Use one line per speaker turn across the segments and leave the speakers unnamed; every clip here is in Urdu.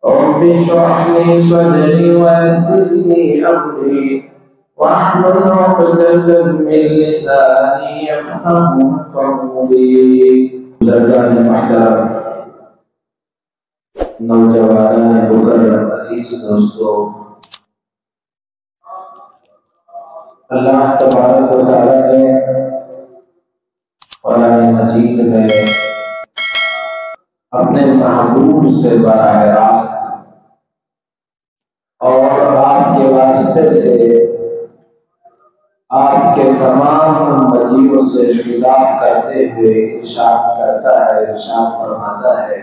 رب اشرح لي صدري ويسر لي أمري واحلل عقدة من لساني يفقهوا قولي. بزرگان محترم، نوجوانان مکرم، عزیز دوستو، اللہ تبارک و تعالیٰ نے قرآن مجید میں اپنے محبوب سے براہ راست اور آپ کے واسطے سے آپ کے تمام امتیوں سے خطاب کرتے ہوئے ارشاد کرتا ہے، ارشاد فرماتا ہے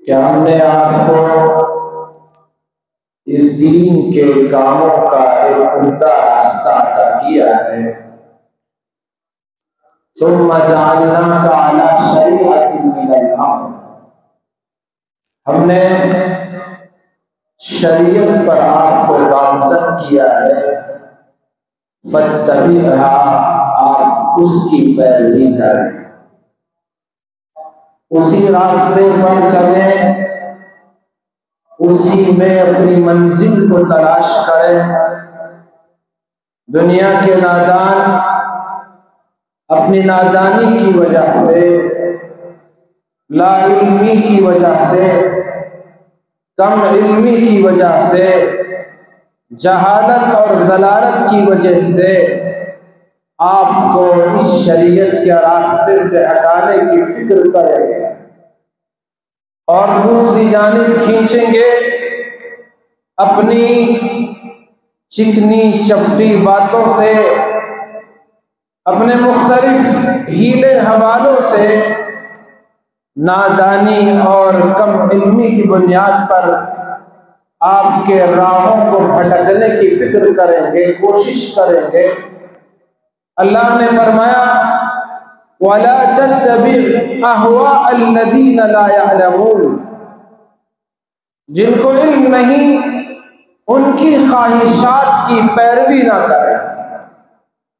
کہ ہم نے آپ کو اس دین کے کاموں کا ایک عمدہ راستہ عطا کیا ہے. ثم جعلناک علی شریعۃ من الامر، ہم نے شریعت پر آپ کو گامزن کیا ہے. فاتبعھا، آپ اس کی پیروی کریں، اسی راستے پر چلیں، اسی میں اپنی منزل کو تلاش کریں. دنیا کے نادان اپنی نادانی کی وجہ سے، لا علمی کی وجہ سے، کم علمی کی وجہ سے، جہالت اور ضلالت کی وجہ سے آپ کو اس شریعت کے راستے سے ہٹانے کی فکر کریں گے اور دوسری جانب کھینچیں گے اپنی چکنی چپٹی باتوں سے، اپنے مختلف ہیلے حوالوں سے، نادانی اور کم علمی کی بنیاد پر آپ کے راہوں کو بھٹکنے کی فکر کریں گے، کوشش کریں گے. اللہ نے فرمایا وَلَا تَتَّبِعْ أَهْوَاءَ الَّذِينَ لَا يَعْلَمُونَ، جن کو علم نہیں ان کی خواہشات کی پیروی نہ کریں.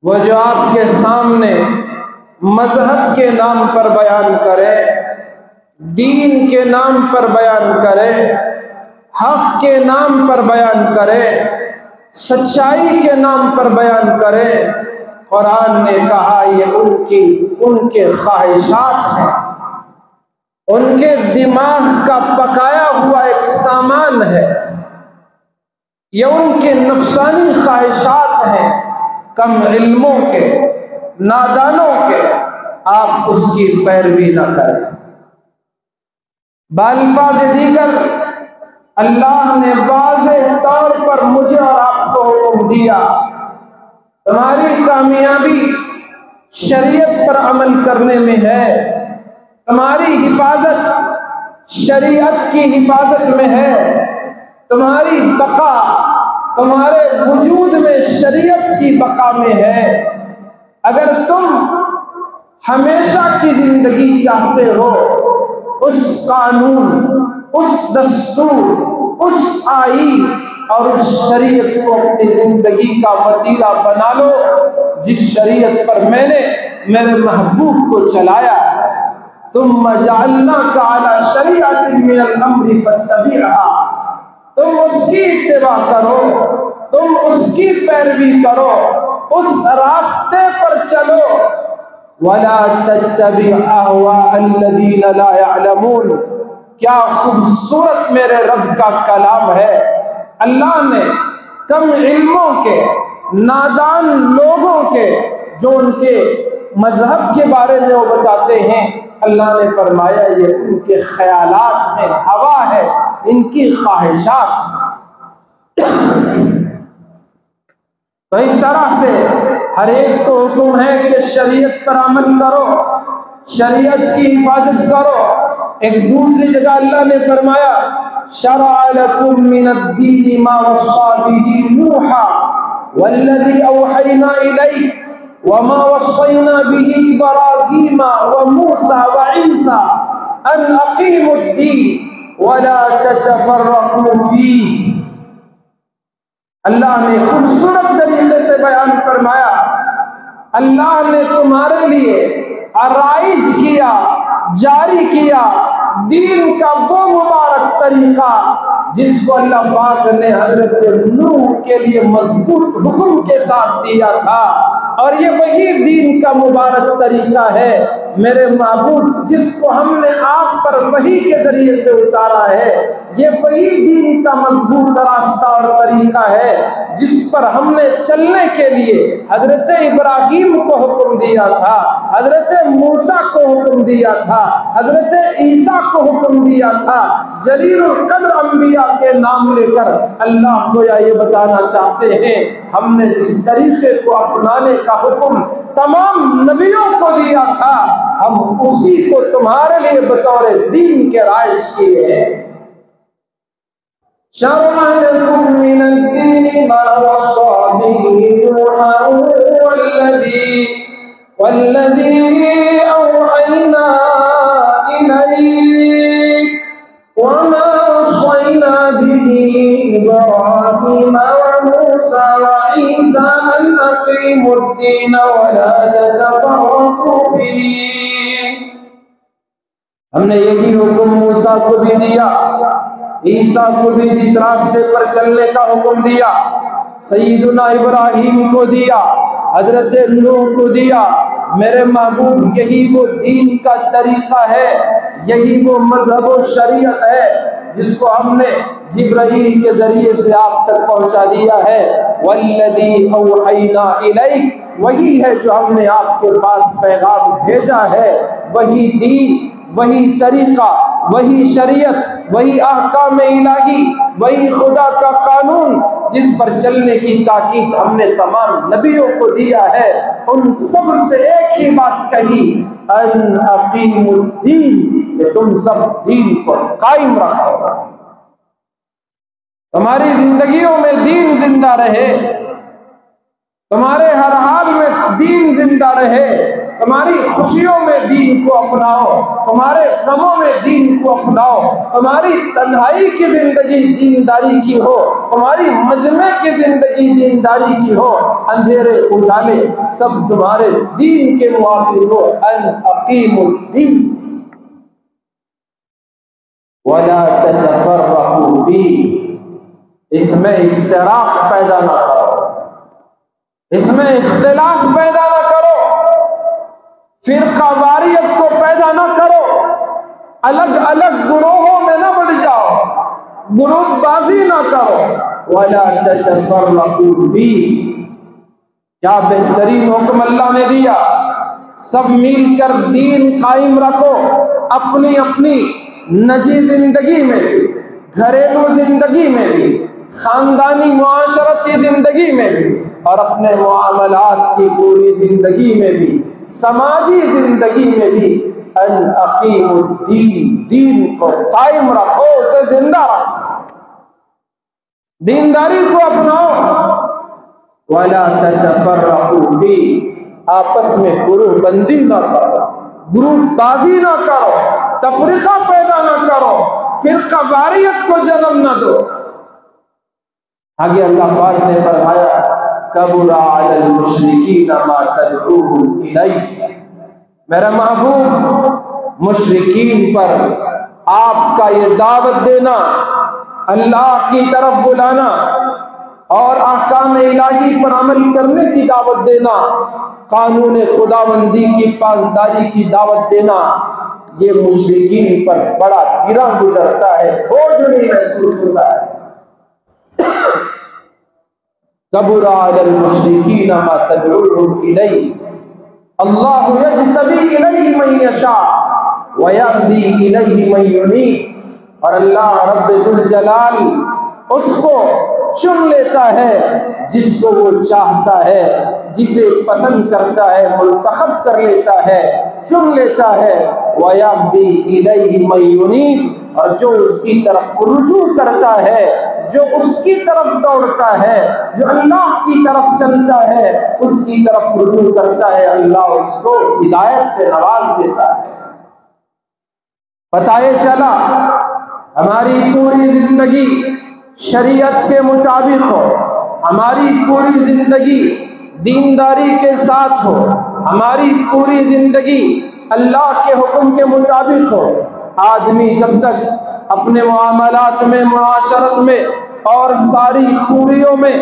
وہ جو آپ کے سامنے مذہب کے نام پر بیان کرے، دین کے نام پر بیان کرے، حق کے نام پر بیان کرے، سچائی کے نام پر بیان کرے، قرآن نے کہا یہ ان کے خواہشات ہیں، ان کے دماغ کا پکایا ہوا ایک سامان ہے، یہ ان کے نفسانی خواہشات ہیں، کم علموں کے، نادانوں کے. آپ اس کی پیروی نہ کریں. بالفاظ دیگر اللہ نے واضح طور پر مجھے اور آپ کو حکم دیا، تمہاری کامیابی شریعت پر عمل کرنے میں ہے، تمہاری حفاظت شریعت کی حفاظت میں ہے، تمہاری بقا تمہارے وجود میں شریعت کی بقا میں ہے. اگر تم ہمیشہ کی زندگی چاہتے ہو، اس قانون، اس دستور، اس آئین اور اس شریعت کو اپنی زندگی کا وتیرہ بنا لو جس شریعت پر میں نے میرے محبوب کو چلایا. ثم جعلناک علی شریعۃ من الامر فاتبعھا، تم اس کی اتباع کرو، تم اس کی پیروی کرو، اس راستے پر چلو. ولا تتبع اهواء الذین لا يعلمون، کیا خوبصورت میرے رب کا کلام ہے. اللہ نے کم علموں کے، نادان لوگوں کے، جو ان کے مذہب کے بارے میں وہ بتاتے ہیں، اللہ نے فرمایا یہ ان کے خیالات ہیں، ہوا ہے، ان کی خواہشات. تو اس طرح سے ہر ایک کو حکم ہے کہ شریعت پر عمل کرو، شریعت کی حفاظت کرو. ایک دوسری جگہ اللہ نے فرمایا شرع لکم من الدین ما وصى به نوحا والذی اوحینا الیک وما وصینا به ابراہیم وموسى وعیسى ان اقیموا الدین ولا تتفرقوا فیہ. اللہ نے خوبصورت طریقے سے بیان فرمایا، اللہ نے تمہارے لیے رائج کیا، جاری کیا دین کا وہ مبارک طریقہ جس کو اللہ پاک نے حضرت نوح کے لیے مضبوط حکم کے ساتھ دیا تھا، اور یہ وہی دین کا مبارک طریقہ ہے میرے معبود جس کو ہم نے آپ پر وحی کے ذریعے سے اتارا ہے۔ یہ وہی دین کا مضبوط راستہ اور طریقہ ہے جس پر ہم نے چلنے کے لیے حضرت ابراہیم کو حکم دیا تھا، حضرت موسیٰ کو حکم دیا تھا، حضرت عیسیٰ کو حکم دیا تھا۔ جلیل القدر انبیاء کے نام لے کر اللہ کو یہ بتانا چاہتے ہیں ہم نے جس طریقے کو اپنانے کا حکم تمام نبیوں کو دیا تھا، ہم اسی کو تمہارے لیے بطور دین کے رائج کیے ہیں۔ شرع لكم من الدين ما وصى به نوحا والذي أوحينا إليك وما وصينا به إبراهيم وموسى وعيسى أن أقيموا الدين ولا تتفرقوا فيه۔ ہم نے یہی حکم موسیٰ کو بھی دیا، عیسیٰ کو بھی جس راستے پر چلنے کا حکم دیا، سیدنا ابراہیم کو دیا، حضرت نوح کو دیا۔ میرے محبوب یہی وہ دین کا طریقہ ہے، یہی وہ مذہب و شریعت ہے جس کو ہم نے جبرائیل کے ذریعے سے آپ تک پہنچا دیا ہے۔ والذی اوحینا الیک، وہی ہے جو ہم نے آپ کے پاس پیغام بھیجا ہے، وہی دین، وہی طریقہ، وہی شریعت، وہی احکام الہی، وہی خدا کا قانون جس پر چلنے کی تاکید ہم نے تمام نبیوں کو دیا ہے۔ ان سب سے ایک ہی بات کہی، ان اقیموا الدین، کہ تم سب دین کو قائم رکھو، تمہاری زندگیوں میں دین زندہ رہے، تمہارے ہر حال میں دین زندہ رہے، تمہاری خوشیوں میں دین کو اپناؤ، تمہارے غموں میں دین کو اپناؤ، تمہاری تنہائی کی زندگی دینداری کی ہو، تمہاری مجمع کی زندگی دینداری کی ہو، اندھیرے اجالے سب تمہارے دین کے موافق ہو۔ ان اقیموا الدین ولا تتفرقوا فیہ، اس میں افتراق پیدا نہ کرو، اس میں اختلاف پیدا نہ کرو، فرقہ واریت کو پیدا نہ کرو، الگ الگ گروہوں میں نہ بڑھ جاؤ، گروہ بازی نہ کرو۔ وَلَا تَتَفَرَّقُوا فِيهِ، کیا بہترین حکم اللہ نے دیا، سب مل کر دین قائم رکھو، اپنی اپنی نجی زندگی میں بھی، گھریلو زندگی میں بھی، خاندانی معاشرتی زندگی میں بھی، اور اپنے معاملات کی پوری زندگی میں بھی، سماجی زندگی میں بھی۔ ان اقیموا الدین، دین کو قائم رکھو، اسے زندہ رکھو، دینداری کو اپناؤ۔ ولا تتفرقوا فیہ، آپس میں گروہ بندی نہ کرو، گروہ بازی نہ کرو، تفریقہ پیدا نہ کرو، فرقہ واریت کو جنم نہ دو۔ آگے اللہ پاک نے فرمایا کبر علی المشرکین ما تدعوهم الیہ، میرا محبوب مشرکین پر آپ کا یہ دعوت دینا، اللہ کی طرف بلانا اور احکام الہی پر عمل کرنے کی دعوت دینا، قانون خداوندی کی پاسداری کی دعوت دینا، یہ مشرکین پر بڑا گراں گزرتا ہے، بوجھ نہیں محسوس ہوتا ہے۔ کبر علی المشرکین ما تدعوهم الیہ، اللہ یجتبی الیہ من یشاء ویہدی الیہ من ینیب، اور اللہ رب ذوالجلال اس کو چن لیتا ہے جس کو وہ چاہتا ہے، جسے پسند کرتا ہے منتخب کر لیتا ہے، چن لیتا ہے۔ وَيَهْدِي إِلَيْهِ مَن يُنِيبُ، اور جو اس کی طرف رجوع کرتا ہے، جو اس کی طرف دوڑتا ہے، جو اللہ کی طرف چلتا ہے، اس کی طرف رجوع کرتا ہے، اللہ اس کو ہدایت سے نواز دیتا ہے۔ پتہ یہ چلا ہماری پوری زندگی شریعت کے مطابق ہو، ہماری پوری زندگی دینداری کے ساتھ ہو، ہماری پوری زندگی اللہ کے حکم کے مطابق ہو، آدمی جب تک اپنے معاملات میں، معاشرت میں اور ساری خوبیوں میں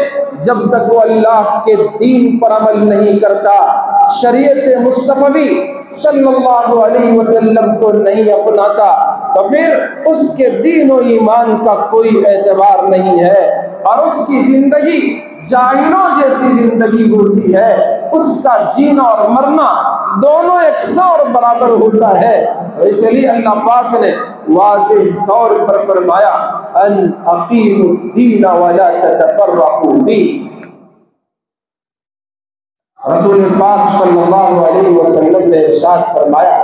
جب تک وہ اللہ کے دین پر عمل نہیں کرتا، شریعت مصطفی صلی اللہ علیہ وسلم کو نہیں اپناتا، تو پھر اس کے دین و ایمان کا کوئی اعتبار نہیں ہے، اور اس کی زندگی جاہلوں جیسی زندگی ہوتی ہے، اس کا جینا اور مرنا دونوں یکساں اور برابر ہوتا ہے۔ اس لیے اللہ پاک نے واضح طور پر فرمایا ان اقیموا الدین ولا تتفرقوا فیہ۔ رسول پاک صلی اللہ علیہ وسلم نے ارشاد فرمایا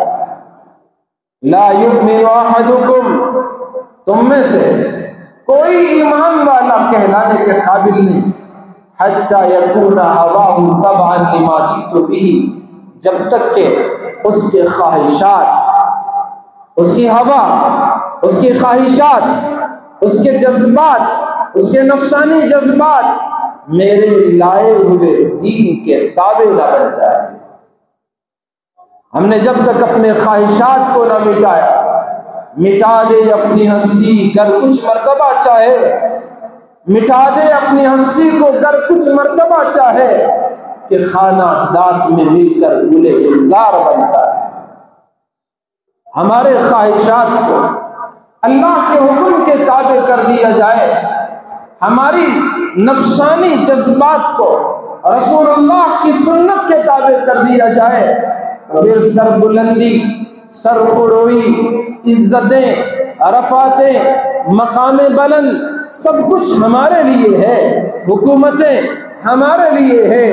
لا یؤمن احدکم، تم میں سے کوئی ایمان والا کہلانے کے قابل نہیں، حتی یکون ہواہ تبعا لما جئت بہ، جب تک کہ اس کے خواہشات، اس کی ہوا، اس کی خواہشات، اس کے جذبات، اس کے نفسانی جذبات میرے لائے ہوئے دین کے تابع نہ بن جائے۔ ہم نے جب تک اپنے خواہشات کو نہ مٹایا، مٹا دے اپنی ہستی گر کچھ مرتبہ چاہے، مٹا دے اپنی ہستی کو گر کچھ مرتبہ چاہے، کہ خانہ دانت میں مل کر گلے گلزار بنتا ہے۔ ہمارے خواہشات کو اللہ کے حکم کے تابع کر دیا جائے، ہماری نفسانی جذبات کو رسول اللہ کی سنت کے تابع کر دیا جائے، پھر سر بلندی، سر خروئی، عزتیں، رفعتیں، مقام بلند سب کچھ ہمارے لیے ہے، حکومتیں ہمارے لیے ہے۔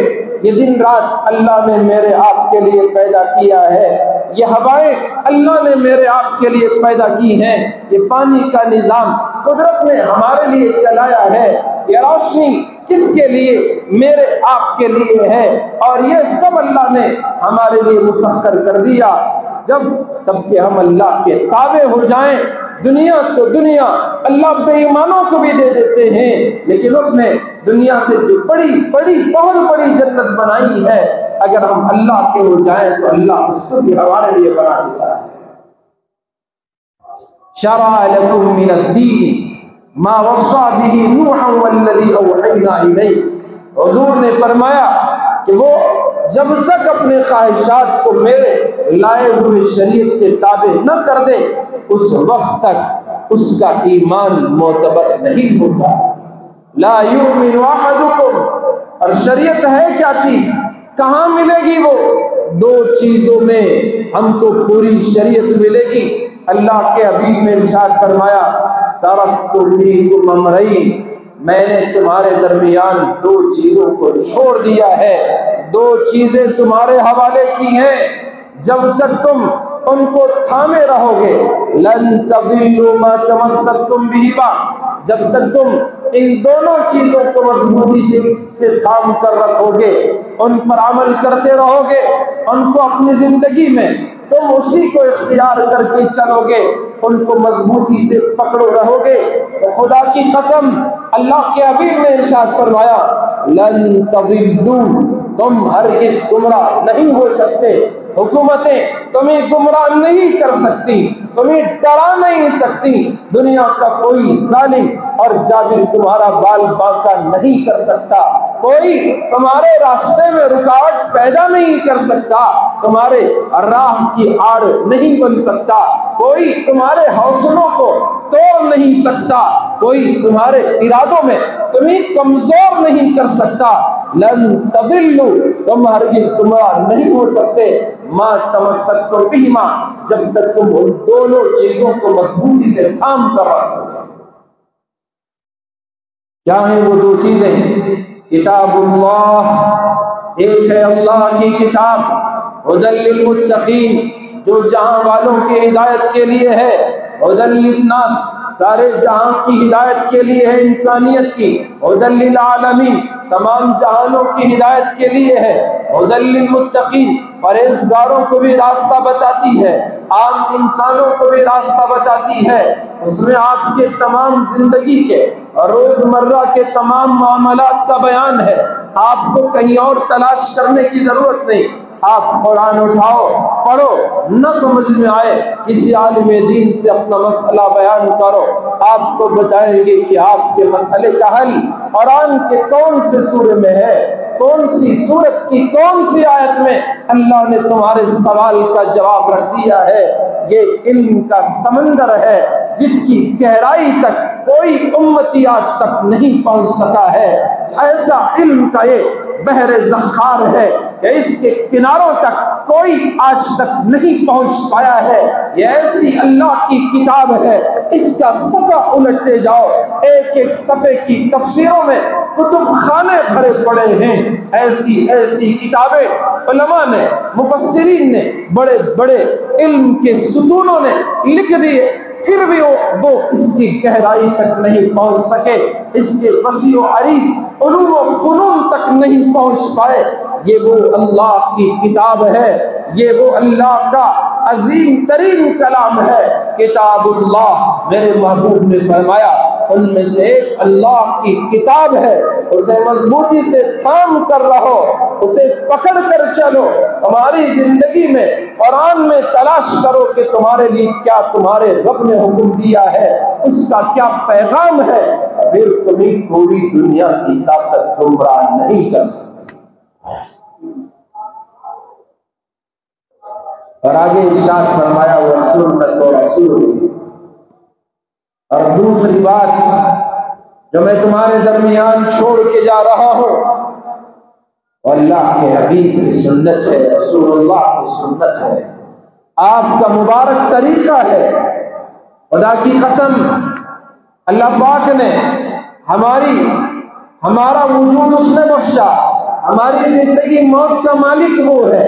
یہ دن رات اللہ نے میرے آپ کے لیے پیدا کیا ہے، یہ ہوائیں اللہ نے میرے آپ کے لیے پیدا کی ہیں، یہ پانی کا نظام قدرت نے ہمارے لیے چلایا ہے، یہ روشنی کس کے لیے؟ میرے آپ کے لیے ہے، اور یہ سب اللہ نے ہمارے لیے مسخر کر دیا۔ تب کہ ہم اللہ کے تابع ہو جائیں۔ دنیا تو دنیا اللہ بے ایمانوں کو بھی دے دیتے ہیں، لیکن اس نے دنیا سے جو بڑی بہت بڑی جنت بنائی ہے، اگر ہم اللہ کے ہو جائیں تو اللہ اس کو بھی ہمارے لیے بنا دیتا ہے۔ شرع لکم من الدین ما وصى به نوحا والذی اوحینا الیک، حضور نے فرمایا کہ وہ جب تک اپنے خواہشات کو میرے لائے ہوئے شریعت کے تابع نہ کر دے، اس وقت تک اس کا ایمان معتبر نہیں ہوتا۔ لا یؤمن احدکم، اور شریعت ہے کیا چیز؟ کہاں ملے گی وہ؟ دو چیزوں میں ہم کو پوری شریعت ملے گی۔ اللہ کے حبیب نے ارشاد فرمایا ترکت فیکم امرین، میں نے تمہارے درمیان دو چیزوں کو چھوڑ دیا ہے، دو چیزیں تمہارے حوالے کی ہیں، جب تک تم ان کو تھامے رہو گے لن تضلوا ما تمسکتم بہما، جب تک تم ان دونوں چیزوں کو مضبوطی سے تھام کر رکھو گے، ان پر عمل کرتے رہو گے، ان کو اپنی زندگی میں تم اسی کو اختیار کر کے چلو گے، ان کو مضبوطی سے پکڑو رہو گے، تو خدا کی قسم اللہ کے حبیب نے ارشاد فرمایا لن تضلوا، تم ہرگز گمراہ نہیں ہو سکتے، حکومتیں تمہیں گمراہ نہیں کر سکتی، تمہیں ڈرا نہیں سکتی، دنیا کا کوئی ظالم اور جابر تمہارا بال باقا نہیں کر سکتا، کوئی تمہارے راستے میں رکاوٹ پیدا نہیں کر سکتا، تمہارے راہ کی آڑ نہیں بن سکتا، کوئی تمہارے حوصلوں کو توڑ نہیں سکتا، کوئی تمہارے ارادوں میں تمہیں کمزور نہیں کر سکتا۔ لن تضلوا، تم ہرگز گمراہ نہیں ہو سکتے، ما تمسکتم بہما، جب تک تم ان دونوں چیزوں کو مضبوطی سے تھام کر رکھو۔ کیا ہیں وہ دو چیزیں؟ کتاب اللہ، ایک ہے اللہ کی کتاب ھدی للمتقین، جو جہاں والوں کی ہدایت کے لیے ہے، ھدی للناس، سارے جہاں کی ہدایت کے لیے ہے، انسانیت کی، ھدی للعالمین، تمام جہانوں کی ہدایت کے لیے ہے، ھدی للمتقین، پرہیزگاروں کو بھی راستہ بتاتی ہے، عام انسانوں کو بھی راستہ بتاتی ہے، اس میں آپ کے تمام زندگی کے روزمرہ کے تمام معاملات کا بیان ہے، آپ کو کہیں اور تلاش کرنے کی ضرورت نہیں، آپ قرآن اٹھاؤ پڑھو، نہ سمجھ میں آئے کسی عالم دین سے اپنا مسئلہ بیان کرو، آپ کو بتائیں گے کہ آپ کے مسئلے کا حل قرآن کے کون سے سورے میں ہے، کون سی سورت کی کون سی آیت میں اللہ نے تمہارے سوال کا جواب رکھ دیا ہے۔ یہ علم کا سمندر ہے جس کی گہرائی تک کوئی امتی آج تک نہیں پہنچ سکا ہے۔ ایسا علم کا یہ بحر زخار ہے کہ اس کے کناروں تک کوئی آج تک نہیں پہنچ پایا ہے۔ یہ ایسی اللہ کی کتاب ہے، اس کا صفحہ الٹتے جاؤ، ایک ایک صفحے کی تفسیروں میں کتب خانے بھرے پڑے ہیں۔ ایسی ایسی کتابیں علماء نے، مفسرین نے، بڑے بڑے علم کے ستونوں نے لکھ دیے، پھر بھی وہ اس کی گہرائی تک نہیں پہنچ سکے، اس کے وسیع و عریض علوم و فنون تک نہیں پہنچ پائے۔ یہ وہ اللہ کی کتاب ہے، یہ وہ اللہ کا عظیم ترین کلام ہے۔ کتاب اللہ، میرے محبوب نے فرمایا ان میں سے ایک اللہ کی کتاب ہے، اسے مضبوطی سے تھام کر رہو، اسے پکڑ کر چلو۔ ہماری زندگی میں قرآن میں تلاش کرو کہ تمہارے لیے کیا تمہارے رب نے حکم دیا ہے، اس کا کیا پیغام ہے، پھر تمہیں پوری دنیا کی طاقت گمراہ نہیں کر سکتی۔ اور آگے ارشاد فرمایا وَسُنَّةُ رَسُولِهِ، اور دوسری بات جو میں تمہارے درمیان چھوڑ کے جا رہا ہوں اللہ کے حبیب کی سنت ہے، رسول اللہ کی سنت ہے، آپ کا مبارک طریقہ ہے۔ خدا کی قسم، اللہ پاک نے ہمارا وجود اس نے بخشا، ہماری زندگی موت کا مالک وہ ہے،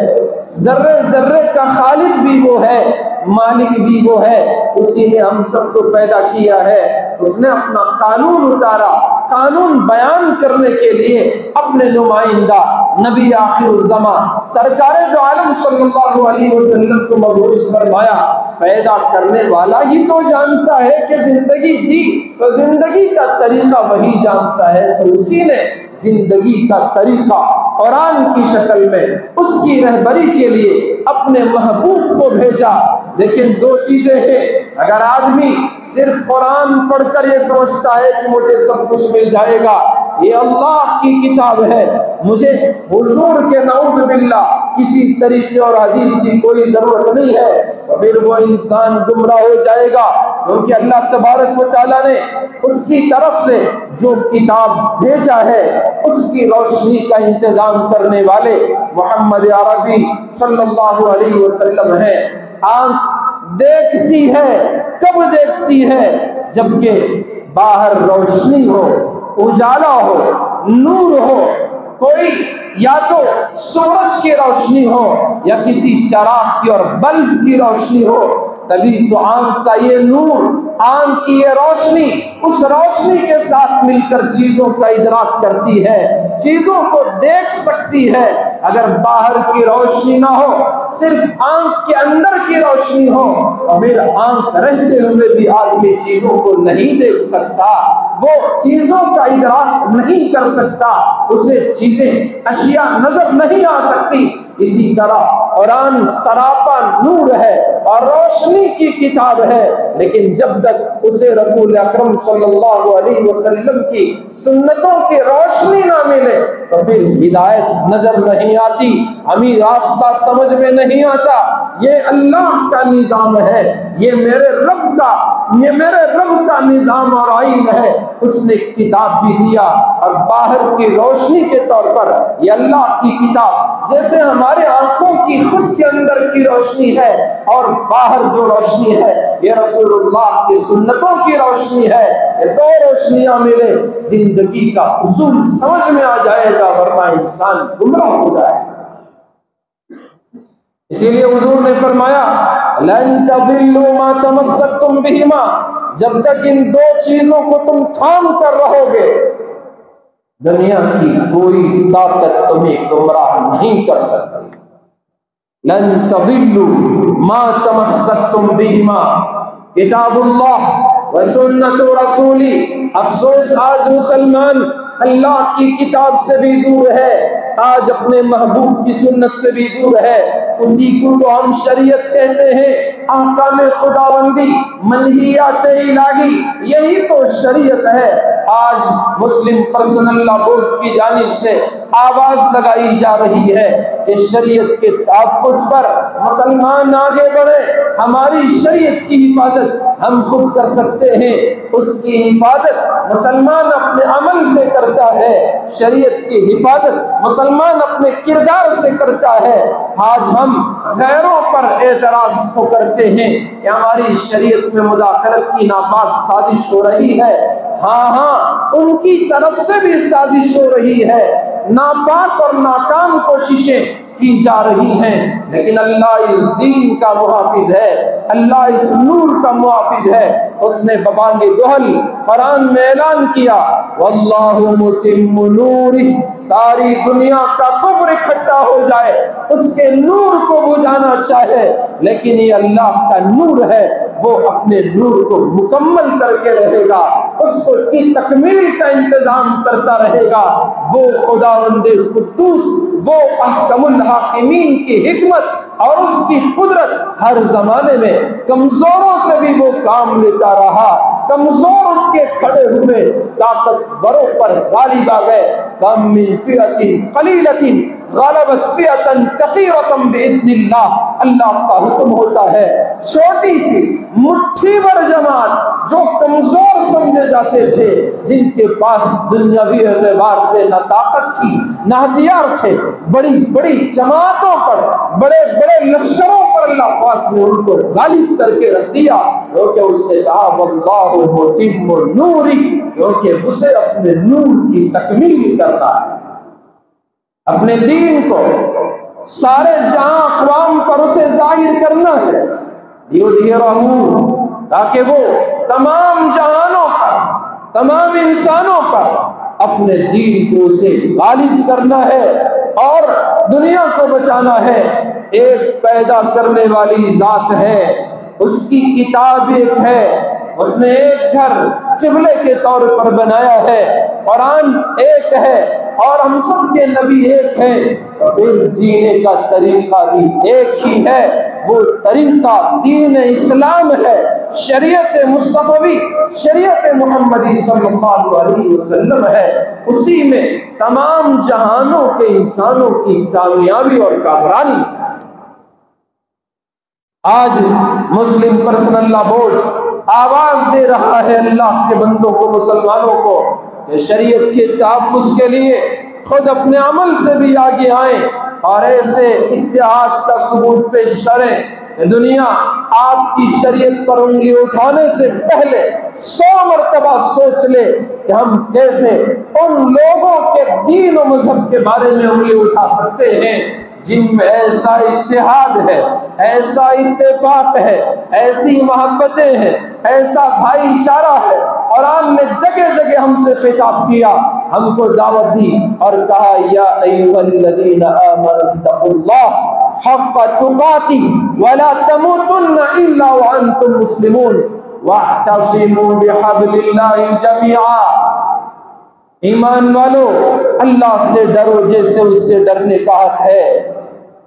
ذرے ذرے کا خالق بھی وہ ہے، مالک بھی وہ ہے، اسی نے ہم سب کو پیدا کیا ہے۔ اس نے اپنا قانون اتارا، قانون بیان کرنے کے لیے اپنے نمائندہ نبی آخر الزمان سرکار دو عالم صلی اللہ علیہ وسلم کو مبعوث فرمایا۔ پیدا کرنے والا ہی تو جانتا ہے کہ زندگی دی، تو زندگی کا طریقہ وہی جانتا ہے، تو اسی نے زندگی کا طریقہ قرآن کی شکل میں اس کی رہبری کے لیے اپنے محبوب کو بھیجا۔ لیکن دو چیزیں ہیں، اگر آدمی صرف قرآن پڑھ کر یہ سمجھتا ہے کہ مجھے سب کچھ مل جائے گا، یہ اللہ کی کتاب ہے، مجھے حضور کے نعوذ باللہ کسی طریقے اور حدیث کی کوئی ضرورت نہیں ہے، تو پھر وہ انسان گمراہ ہو جائے گا، کیونکہ اللہ تبارک و تعالیٰ نے اس کی طرف سے جو کتاب بھیجا ہے اس کی روشنی کا انتظام کرنے والے محمد عربی صلی اللہ علیہ وسلم ہیں۔ آنکھ دیکھتی ہے، کب دیکھتی ہے؟ جبکہ باہر روشنی ہو، اجالا ہو، نور ہو، کوئی یا تو سورج کی روشنی ہو یا کسی چراغ کی اور بلب کی روشنی ہو، تبھی تو آنکھ کا یہ نور، آنکھ کی یہ روشنی اس روشنی کے ساتھ مل کر چیزوں کا ادراک کرتی ہے، چیزوں کو دیکھ سکتی ہے۔ اگر باہر کی روشنی نہ ہو، صرف آنکھ کے اندر کی روشنی ہو، اور پھر آنکھ رہتے ہوئے بھی آدمی چیزوں کو نہیں دیکھ سکتا، وہ چیزوں کا ادراک نہیں کر سکتا، اسے چیزیں اشیاء نظر نہیں آ سکتی۔ اسی طرح قرآن سراپا نور ہے اور روشنی کی کتاب ہے، لیکن جب تک اسے رسول اکرم صلی اللہ علیہ وسلم کی سنتوں کی روشنی نہ ملے تو پھر ہدایت نظر نہیں آتی، ہمیں راستہ سمجھ میں نہیں آتا۔ یہ اللہ کا نظام ہے، یہ میرے رب کا نظام اور آئین ہے۔ اس نے کتاب بھی دیا، اور باہر کی روشنی کے طور پر یہ اللہ کی کتاب جیسے ہمارے آنکھوں کی خود کے اندر کی روشنی ہے، اور باہر جو روشنی ہے یہ رسول اللہ کی سنتوں کی روشنی ہے۔ یہ دو روشنیاں ملے، زندگی کا اصول سمجھ میں آ جائے گا، ورنہ انسان گمراہ ہو جائے گا۔ اسی لیے حضور نے فرمایا لَن تَضِلُّوا مَا تَمَسَّكْتُمْ بِهِمَا، جب تک ان دو چیزوں کو تم تھام کر رہو گے دنیا کی کوئی طاقت تمہیں گمراہ نہیں کر سکتی۔ لَن تَضِلُّوا مَا تَمَسَّكْتُمْ بِهِمَا، کتاب اللہ و سنت رسولی۔ افسوس آج مسلمان اللہ کی کتاب سے بھی دور ہے، آج اپنے محبوب کی سنت سے بھی دور ہے۔ اسی کو تو ہم شریعت کہتے ہیں، احکام خداوندی، منہیات الہی، یہی تو شریعت ہے۔ آج مسلم پرسنل لا بورڈ کی جانب سے آواز لگائی جا رہی ہے کہ شریعت کے تحفظ پر مسلمان آگے بڑھے، ہماری شریعت کی حفاظت ہم خود کر سکتے ہیں، اس کی حفاظت مسلمان اپنے عمل سے کرتا ہے، شریعت کی حفاظت مسلمان اپنے کردار سے کرتا ہے۔ آج ہم غیروں پر اعتراض تو کرتے ہیں کہ ہماری شریعت میں مداخلت کی ناپاک سازش ہو رہی ہے، ہاں ان کی طرف سے بھی سازش ہو رہی ہے، ناپاک اور ناکام کوششیں کی جا رہی ہیں، لیکن اللہ اس دین کا محافظ ہے، اللہ اس نور کا محافظ ہے۔ اس نے ببانگ دہل قرآن میں اعلان کیا، واللہ متم نورہ، ساری دنیا کا کفر اکٹھا ہو جائے، اس کے نور کو بجھانا چاہے، لیکن یہ اللہ کا نور ہے، وہ اپنے نور کو مکمل کر کے رہے گا، اس کو کی تکمیل کا انتظام کرتا رہے گا۔ وہ خداوند قدوس، وہ احکم الحاکمین کی حکمت اور اس کی قدرت ہر زمانے میں کمزوروں سے بھی وہ کام لیتا رہا، کمزور ان کے کھڑے ہوئے طاقتوروں پر غالب آ گئے۔ کم من فئۃ قلیلۃ غلبت فئۃ کثیرۃ باذن اللہ، اللہ کا حکم ہوتا ہے چھوٹی سی مٹھی بھر جماعت جو کمزور سمجھے جاتے تھے، جن کے پاس دنیاوی اعتبار سے نہ طاقت تھی نہ ہتھیار تھے، بڑی بڑی جماعتوں پر، بڑے بڑے لشکروں پر اللہ پاک نے ان کو غالب کر کے رکھ دیا، کیونکہ اس نے کہا واللہ متم نورہ، کیونکہ اسے اپنے نور کی تکمیل کرنا ہے، اپنے دین کو سارے جہاں اقوام پر اسے ظاہر کرنا ہے، یظہرہ، تاکہ وہ تمام جہانوں پر، تمام انسانوں پر اپنے دین کو اسے غالب کرنا ہے اور دنیا کو بچانا ہے۔ ایک پیدا کرنے والی ذات ہے، اس کی کتاب ایک ہے، اس نے ایک گھر قبلے کے طور پر بنایا ہے، قرآن ایک ہے اور ہم سب کے نبی ایک ہے، پھر جینے کا طریقہ بھی ایک ہی ہے، وہ طریقہ دین اسلام ہے، شریعت مصطفی، شریعت محمدی صلی اللہ علیہ وسلم ہے، اسی میں تمام جہانوں کے انسانوں کی کامیابی اور کامرانی۔ آج مسلم پرسنل لا بورڈ آواز دے رہا ہے اللہ کے بندوں کو، مسلمانوں کو، کہ شریعت کے تحفظ کے لیے خود اپنے عمل سے بھی آگے آئیں اور ایسے اتحاد کا ثبوت پیش کریں کہ دنیا آپ کی شریعت پر انگلی اٹھانے سے پہلے 100 مرتبہ سوچ لے کہ ہم کیسے ان لوگوں کے دین و مذہب کے بارے میں انگلی اٹھا سکتے ہیں جن میں ایسا اتحاد ہے، ایسا اتفاق ہے، ایسی محبتیں ہیں، ایسا بھائی چارہ ہے۔ قرآن نے جگہ جگہ ہم سے خطاب کیا، ہم کو دعوت دی اور کہا یا ایھا الذین آمنوا اتقوا اللہ حق تقاتہ ولا تموتن الا وانتم مسلمون واعتصموا بحبل اللہ جميعا۔ ایمان والو، اللہ سے ڈرو جیسے اس سے ڈرنے کا حق ہے،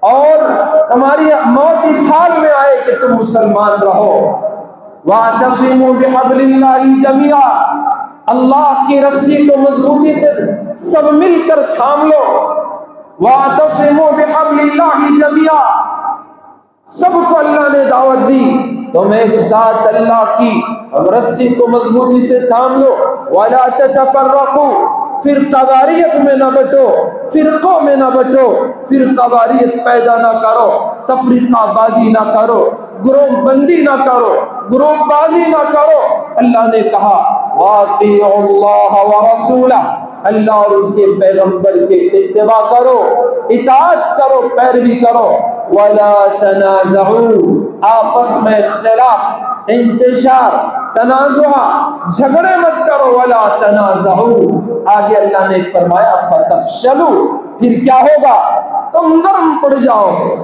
اور تمہاری موت اس حال میں آئے کہ تم مسلمان رہو۔ وَاعْتَصِمُوا بِحَبْلِ اللَّهِ جَمِيعًا، اللہ کی رسی کو مضبوطی سے سب مل کر تھام لو۔ وَاعْتَصِمُوا بِحَبْلِ اللَّهِ جَمِيعًا، سب کو اللہ نے دعوت دی، تم ایک ساتھ اللہ کی رسی کو مضبوطی سے تھام لو۔ وَلَا تَتَفَرَّقُوا، فرقہ واریت میں نہ بٹو، فرقوں میں نہ بٹو، فرقہ واریت پیدا نہ کرو، تفریقہ بازی نہ کرو، گروہ بندی نہ کرو، گروہ بازی نہ کرو۔ اللہ نے کہا وَاطِیعُوا اللَّهَ وَرَسُولَهُ، اللہ اور اس کے پیغمبر کے اتباع کرو، اطاعت کرو، پیروی کرو۔ وَلَا تَنَازَعُوا، آپس میں اختلاف، انتشار، تنازع، جھگڑے مت کرو۔ وَلَا تَنَازَعُوا، آگے اللہ نے فرمایا فَتَفْشَلُوا، پھر کیا ہوگا؟ تم نرم پڑ جاؤ گے،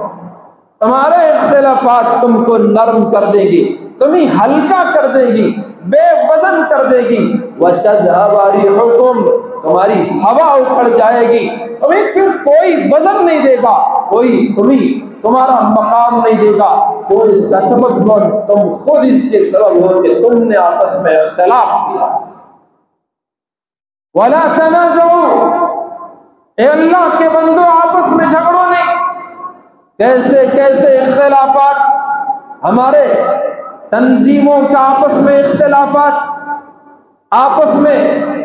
تمہارے اختلافات تم کو نرم کر دے گی، تمہیں ہلکا کر دے گی، بے وزن کر دے گی۔ وَتَذْهَبَ رِيحُكُمْ، تمہاری ہوا اکھڑ جائے گی، تمہیں پھر کوئی وزن نہیں دے گا، کوئی تمہارا مقام نہیں دے گا۔ تو اس کا سبب کون؟ تم خود اس کے سبب ہو کہ تم نے آپس میں اختلاف کیا۔ وَلَا تَنَازَعُوا، اے اللہ کے بندو آپس میں جھگڑو نہیں۔ کیسے کیسے اختلافات؟ ہمارے تنظیموں کا آپس میں اختلافات، آپس میں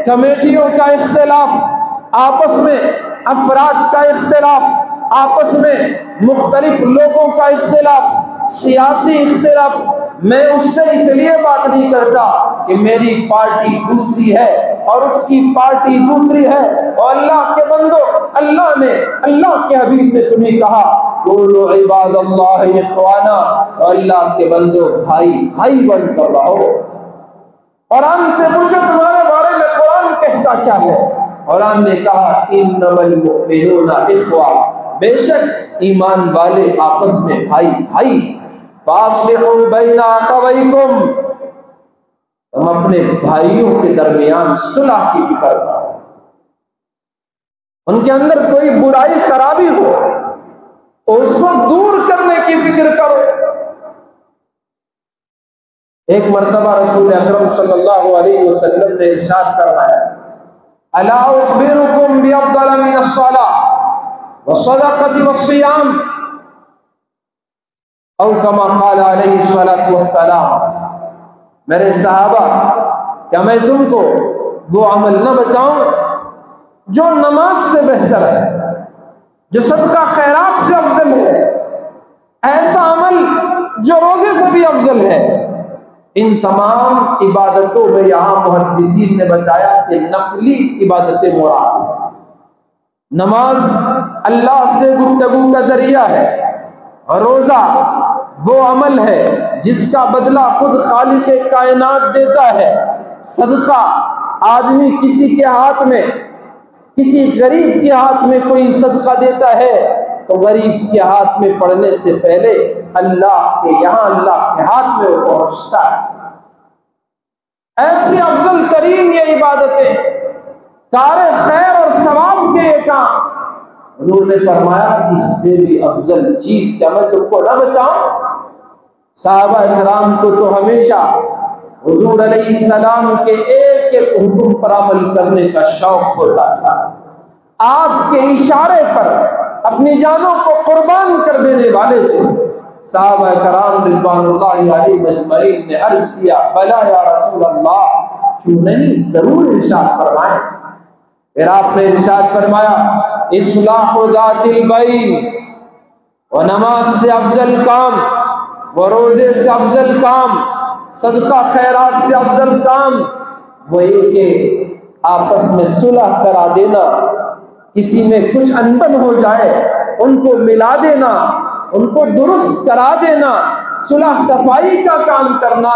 کمیٹیوں کا اختلاف، آپس میں افراد کا اختلاف، آپس میں مختلف لوگوں کا اختلاف، سیاسی اختلاف۔ میں اس سے اس لیے بات نہیں کرتا کہ میری پارٹی دوسری ہے اور اس کی پارٹی دوسری ہے۔ اور اللہ کے بندو، اللہ نے، اللہ کے حبیب نے تمہیں کہا قولوا عباد اللہ اخوانا، اور اللہ کے بندو بھائی بن کر رہو۔ قرآن سے پوچھو تمہارے بارے میں قرآن کہتا کیا ہے؟ قرآن نے کہا انما المؤمنون اخوہ، بے شک ایمان والے آپس میں بھائی۔ فاصلحوا بین اخویکم، تم اپنے بھائیوں کے درمیان صلح کی فکر کرو، ان کے اندر کوئی برائی خرابی ہو تو اس کو دور کرنے کی فکر کرو۔ ایک مرتبہ رسول اکرم صلی اللہ علیہ وسلم نے ارشاد فرمایا الا اخبرکم بافضل من الصلاۃ والصدقۃ والصیام، او کما قال علیہ الصلاۃ والسلام، میرے صحابہ کیا میں تم کو وہ عمل نہ بتاؤں جو نماز سے بہتر ہے، جو صدقہ خیرات سے افضل ہے، ایسا عمل جو روزے سے بھی افضل ہے۔ ان تمام عبادتوں میں یہاں محدثین نے بتایا کہ نفلی عبادتیں مراد ہیں۔ نماز اللہ سے گفتگو کا ذریعہ ہے، روزہ وہ عمل ہے جس کا بدلہ خود خالق کائنات دیتا ہے، صدقہ آدمی کسی کے ہاتھ میں، کسی غریب کے ہاتھ میں کوئی صدقہ دیتا ہے تو غریب کے ہاتھ میں پڑنے سے پہلے اللہ کے یہاں، اللہ کے ہاتھ میں وہ پہنچتا ہے۔ ایسی افضل ترین یہ عبادتیں، کار خیر اور ثواب کے یہ کام، حضور نے فرمایا اس سے بھی افضل چیز کیا میں تم کو نہ بتاؤں؟ صحابہ کرام کو تو ہمیشہ حضور علیہ السلام کے ایک ایک حکم پر عمل کرنے کا شوق ہوتا تھا۔ آپ کے اشارے پر اپنی جانوں کو قربان کر دینے والے تھے۔ صحابہ کرام رضوان اللہ علیہ اجمعین نے عرض کیا بلا یا رسول اللہ، کیوں نہیں، ضرور ارشاد فرمائیں۔ پھر آپ نے ارشاد فرمایا اصلاح ذات البین، وہ نماز سے افضل کام، وہ روزے سے افضل کام، صدقہ خیرات سے افضل کام وہ یہ کہ آپس میں صلح کرا دینا، کسی میں کچھ انبن ہو جائے ان کو ملا دینا، ان کو درست کرا دینا، صلح صفائی کا کام کرنا۔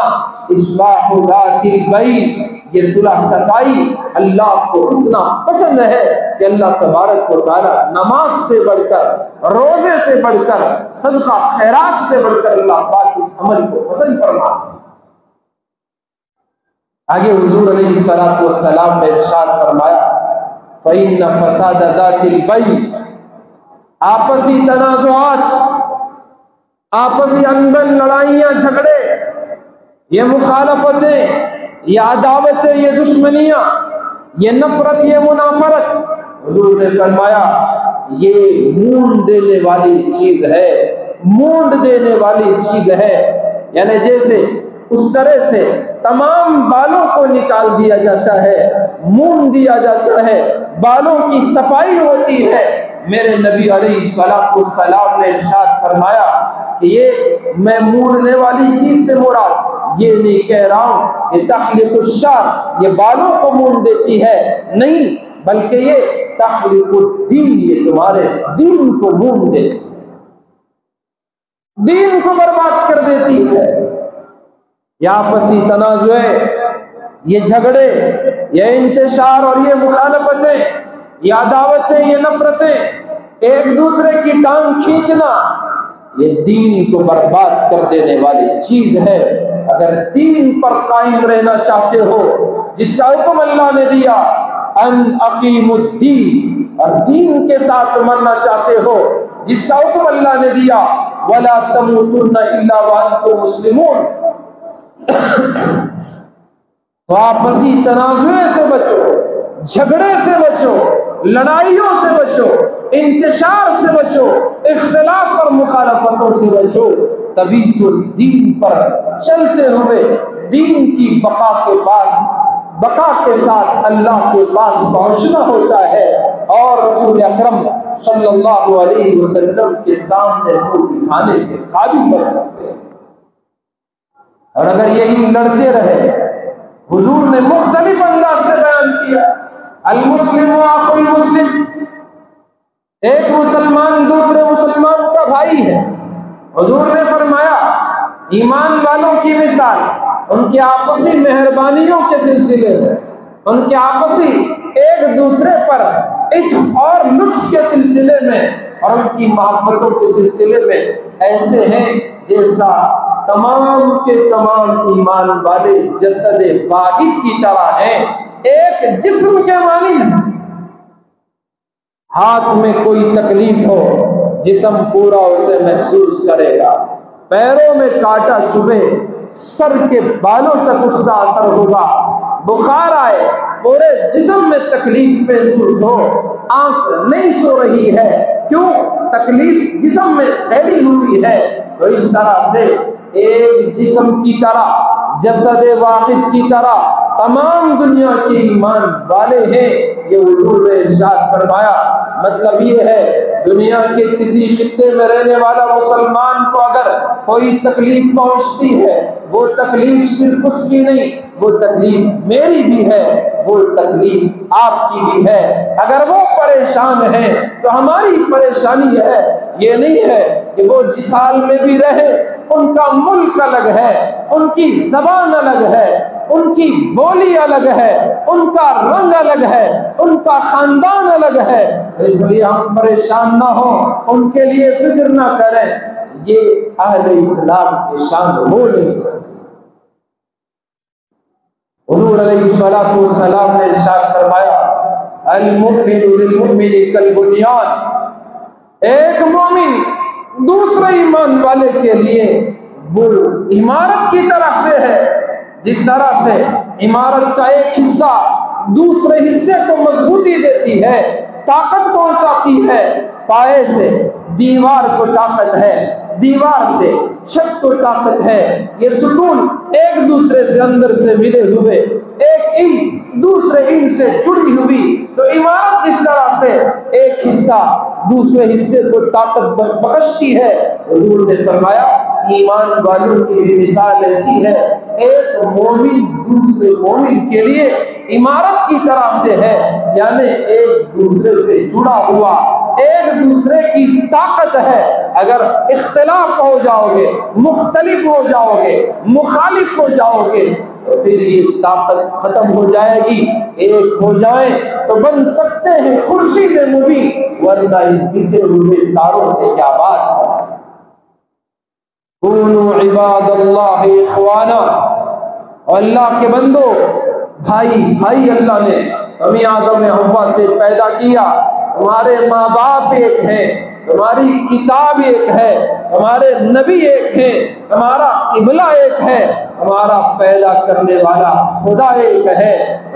اصلاح ذات البین، یہ صلح صفائی اللہ کو اتنا پسند ہے کہ اللہ تبارک و تعالی نماز سے بڑھ کر، روزے سے بڑھ کر، صدقہ خیرات سے بڑھ کر اللہ پاک اس عمل کو پسند فرماتا ہے۔ آگے حضور علیہ الصلوۃ والسلام نے ارشاد فرمایا فَإِنَّ فَسَادَ ذَاتِ الْبَيْنِ، آپسی تنازعات، آپسی انبن، لڑائیاں، جھگڑے، یہ مخالفتیں، یہ عداوتیں، یہ دشمنیاں، یہ نفرت، یہ منافرت، حضور نے فرمایا یہ مونڈ دینے والی چیز ہے، مونڈ دینے والی چیز ہے۔ یعنی جیسے اس طرح سے تمام بالوں کو نکال دیا جاتا ہے، مونڈ دیا جاتا ہے، بالوں کی صفائی ہوتی ہے۔ میرے نبی علیہ الصلوۃ والسلام نے ارشاد فرمایا کہ یہ میں مونڈنے والی چیز سے مراد یہ نہیں کہہ رہا ہوں کہ تخلق الشعر، یہ بالوں کو مونڈ دیتی ہے، نہیں، بلکہ یہ تخلق الدین، یہ تمہارے دین کو مونڈ دیتی ہے، دین کو برباد کر دیتی ہے۔ یہ آپسی تنازع، یہ جھگڑے، یہ انتشار اور یہ مخالفتیں، یہ عداوتیں، یہ نفرتیں، ایک دوسرے کی ٹانگ کھینچنا، یہ دین کو برباد کر دینے والی چیز ہے۔ اگر دین پر قائم رہنا چاہتے ہو، جس کا حکم اللہ نے دیا ان اقیموا الدین، اور دین کے ساتھ مرنا چاہتے ہو جس کا حکم اللہ نے دیا، ولا تموتن الا وانتم مسلمون، تو آپسی تنازع سے بچو، جھگڑے سے بچو، لڑائیوں سے بچو، انتشار سے بچو، اختلاف اور مخالفتوں سے بچو، تبھی تو دین پر چلتے ہوئے دین کی بقا کے ساتھ اللہ کے پاس پہنچنا ہوتا ہے، اور رسول اکرم صلی اللہ علیہ وسلم کے سامنے منہ دکھانے کے قابل بن سکتے ہیں۔ اور اگر یہی لڑتے رہے، حضور نے مختلف انداز سے بیان کیا، المسلم اخو المسلم، ایک مسلمان دوسرے مسلمان کا بھائی ہے۔ حضور نے فرمایا ایمان والوں کی مثال ان کی آپسی مہربانیوں کے سلسلے میں، ان کے آپسی ایک دوسرے پر عطف اور لطف کے سلسلے میں اور ان کی محبتوں کے سلسلے میں ایسے ہیں جیسا تمام کے تمام ایمان والے جسد واحد کی طرح ہیں، ایک جسم کے مانند ہیں۔ ہاتھ میں کوئی تکلیف ہو جسم پورا اسے محسوس کرے گا، پیروں میں کانٹا چبھے سر کے بالوں تک اس کا اثر ہوگا، بخار آئے پورے جسم میں تکلیف محسوس ہو، آنکھ نہیں سو رہی ہے، کیوں؟ تکلیف جسم میں پھیلی ہوئی ہے۔ تو اس طرح سے ایک جسم کی طرح، جسد واحد کی طرح تمام دنیا کے ایمان والے ہیں، یہ حضور نے ارشاد فرمایا۔ مطلب یہ ہے دنیا کے کسی خطے میں رہنے والا مسلمان کو اگر کوئی تکلیف پہنچتی ہے، وہ تکلیف صرف اس کی نہیں، وہ تکلیف میری بھی ہے، وہ تکلیف آپ کی بھی ہے۔ اگر وہ پریشان ہیں تو ہماری پریشانی ہے، یہ نہیں ہے کہ وہ جس حال میں بھی رہے، ان کا ملک الگ ہے، ان کی زبان الگ ہے، ان کی بولی الگ ہے، ان کا رنگ الگ ہے، ان کا خاندان الگ ہے، اس لیے ہم پریشان نہ ہوں، ان کے لیے فکر نہ کریں۔ یہ اہل اسلام کی شان ہو نہیں سکتی۔ حضور علیہ الصلوۃ والسلام نے ارشاد فرمایا المؤمن للمؤمن کالبنیان، ایک مومن دوسرے ایمان والے کے لیے وہ عمارت کی طرح سے ہے، جس طرح سے عمارت کا ایک حصہ دوسرے حصے کو مضبوطی دیتی ہے، طاقت پہنچاتی ہے، پائے سے دیوار کو طاقت ہے، دیوار سے چھت کو طاقت ہے، یہ ستون ایک دوسرے سے اندر سے ملے ہوئے، ایک اینٹ دوسرے اینٹ سے جڑی ہوئی، تو عمارت جس طرح سے ایک حصہ دوسرے حصے کو طاقت بخشتی ہے، حضور نے فرمایا ایمان والوں کی بھی مثال ایسی ہے، ایک مومن دوسرے مومن کے لیے عمارت کی طرح سے ہے، یعنی ایک دوسرے سے جڑا ہوا، ایک دوسرے کی طاقت ہے۔ اگر اختلاف ہو جاؤ گے، مختلف ہو جاؤ گے، مخالف ہو جاؤ گے، تو پھر یہ طاقت ختم ہو جائے گی۔ ایک ہو جائیں تو بن سکتے ہیں خورشید مبین، ورنہ ان بکھرے ہوئے تاروں سے کیا بات ہے۔ کونوا عباد اللہ اخوانا، اللہ کے بندو بھائی اللہ نے ہمیں آدم حوا سے پیدا کیا، تمہارے ماں باپ ایک ہیں، تمہاری کتاب ایک ہے، تمہارے نبی ایک ہیں، تمہارا قبلہ ایک ہے، تمہارا پیدا کرنے والا خدا ایک ہے،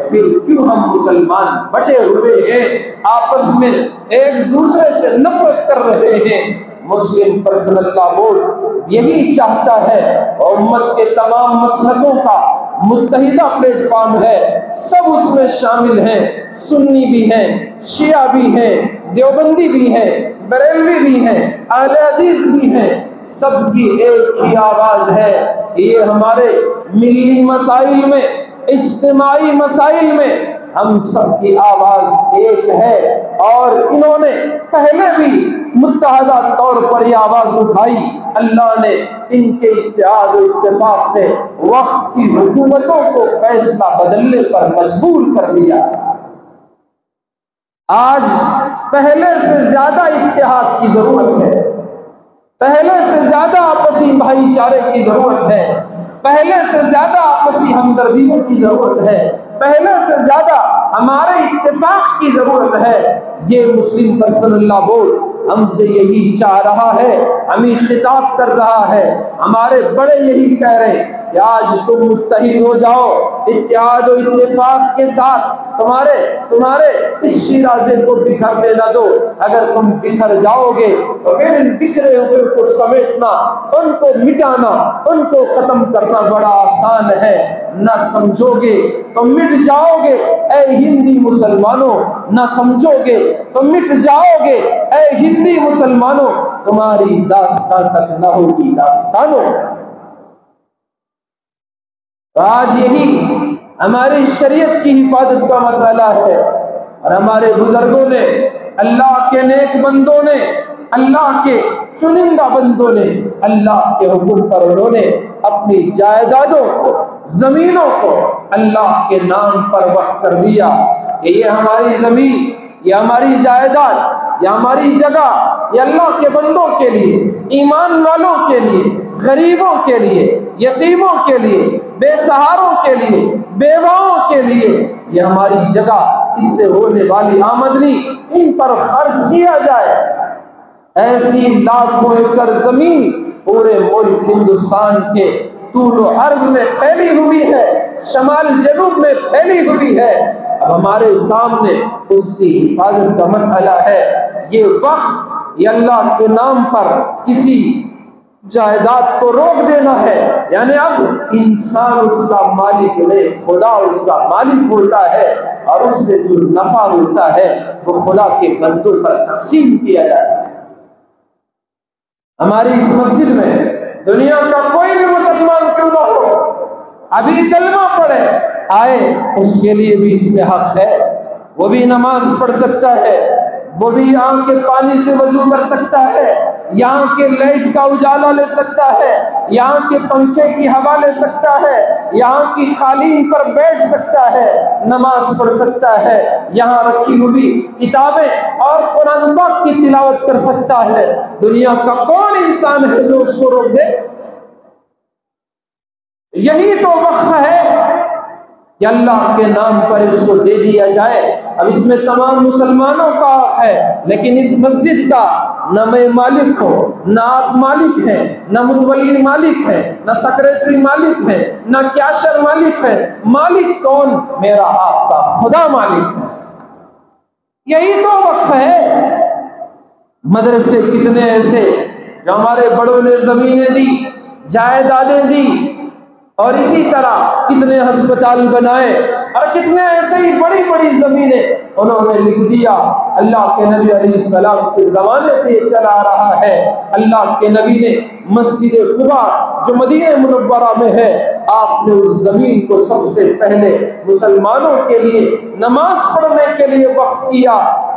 پھر کیوں ہم مسلمان بٹے ہوئے ہیں، آپس میں ایک دوسرے سے نفرت کر رہے ہیں؟ مسلم پرسنل لا بورڈ یہی چاہتا ہے، امت کے تمام مسلکوں کا متحدہ پلیٹ فارم ہے، سب اس میں شامل ہیں، سنی بھی ہیں، شیعہ بھی ہیں، دیوبندی بھی ہیں، بریلوی بھی ہیں، اہل حدیث بھی ہیں، سب کی ایک ہی آواز ہے کہ یہ ہمارے ملی مسائل میں، اجتماعی مسائل میں ہم سب کی آواز ایک ہے، اور انہوں نے پہلے بھی متحدہ طور پر یہ آواز اٹھائی، اللہ نے ان کے اتحاد و اتفاق سے وقت کی حکومتوں کو فیصلہ بدلنے پر مجبور کر دیا۔ آج پہلے سے زیادہ اتحاد کی ضرورت ہے، پہلے سے زیادہ آپسی بھائی چارے کی ضرورت ہے، پہلے سے زیادہ آپسی ہمدردیوں کی ضرورت ہے، پہلے سے زیادہ ہمارے اتفاق کی ضرورت ہے۔ یہ مسلم پرسنل لا بورڈ ہم سے یہی چاہ رہا ہے، ہمیں خطاب کر رہا ہے، ہمارے بڑے یہی کہہ رہے ہیں کہ آج تم متحد ہو جاؤ، اتحاد و اتفاق کے ساتھ تمہارے اس شیرازے کو بکھرنے نہ دو۔ اگر تم بکھر جاؤ گے تو پھر ان بکھرے ہوئے کو سمیٹنا، ان کو مٹانا، ان کو ختم کرنا بڑا آسان ہے۔ نہ سمجھو گے تو مٹ جاؤ گے اے ہندی مسلمانوں، نہ سمجھو گے تو مٹ جاؤ گے اے ہندی مسلمانوں، تمہاری داستان تک نہ ہوگی داستانوں۔ تو آج یہی ہماری شریعت کی حفاظت کا مسئلہ ہے، اور ہمارے بزرگوں نے، اللہ کے نیک بندوں نے، اللہ کے چنندہ بندوں نے اللہ کے حکم پر انہوں نے اپنی جائیدادوں کو، زمینوں کو اللہ کے نام پر وقف کر دیا کہ یہ ہماری زمین، یہ ہماری جائیداد، یہ ہماری جگہ، یہ اللہ کے بندوں کے لیے، ایمان والوں کے لیے، غریبوں کے لیے، یتیموں کے لیے، بے سہاروں کے لیے، بیواؤں کے لیے یہ ہماری جگہ، اس سے ہونے والی آمدنی ان پر خرچ کیا جائے۔ ایسی لاکھوں ایکڑ زمین پورے ملک ہندوستان کے طول و عرض میں پھیلی ہوئی ہے، شمال جنوب میں پھیلی ہوئی ہے۔ اب ہمارے سامنے اس کی حفاظت کا مسئلہ ہے۔ یہ وقف یہ اللہ کے نام پر کسی جائیداد کو روک دینا ہے، یعنی اب انسان اس کا مالک نہیں، خدا اس کا مالک ہوتا ہے، اور اس سے جو نفع ہوتا ہے وہ خدا کے بندوں پر تقسیم کیا جاتا ہے۔ ہماری اس مسجد میں دنیا کا کوئی بھی مسلمان کیوں نہ ہو، ابھی کلمہ پڑھے آئے، اس کے لیے بھی اس میں حق ہے، وہ بھی نماز پڑھ سکتا ہے، وہ بھی یہاں کے پانی سے وضو کر سکتا ہے، یہاں کے لائٹ کا اجالا لے سکتا ہے، یہاں کے پنکھے کی ہوا لے سکتا ہے، یہاں کی قالین پر بیٹھ سکتا ہے، نماز پڑھ سکتا ہے، یہاں رکھی ہوئی کتابیں اور قرآن پاک کی تلاوت کر سکتا ہے۔ دنیا کا کون انسان ہے جو اس کو روک دے؟ یہی تو وقف ہے کہ اللہ کے نام پر اس کو دے دیا جائے۔ اب اس میں تمام مسلمانوں کا حق ہے، لیکن اس مسجد کا نہ میں مالک ہوں، نہ آپ مالک ہیں، نہ متولی مالک ہے، نہ سیکریٹری مالک ہے، نہ کیشر مالک ہے۔ مالک کون؟ میرا آپ کا خدا مالک ہے۔ یہی تو وقف ہے۔ مدرسے کتنے ایسے جو ہمارے بڑوں نے زمینیں دی، جائیدادیں دی، اور اسی طرح کتنے ہسپتال بنائے، اور کتنے ایسے ہی بڑی بڑی زمینیں انہوں نے لکھ دیا۔ اللہ کے نبی علیہ السلام کے زمانے سے یہ چلا رہا ہے۔ اللہ کے نبی نے مسجد قباء جو مدینہ منورہ میں ہے، آپ نے اس زمین کو سب سے پہلے مسلمانوں کے لیے نماز پڑھنے کے لیے وقف کیا،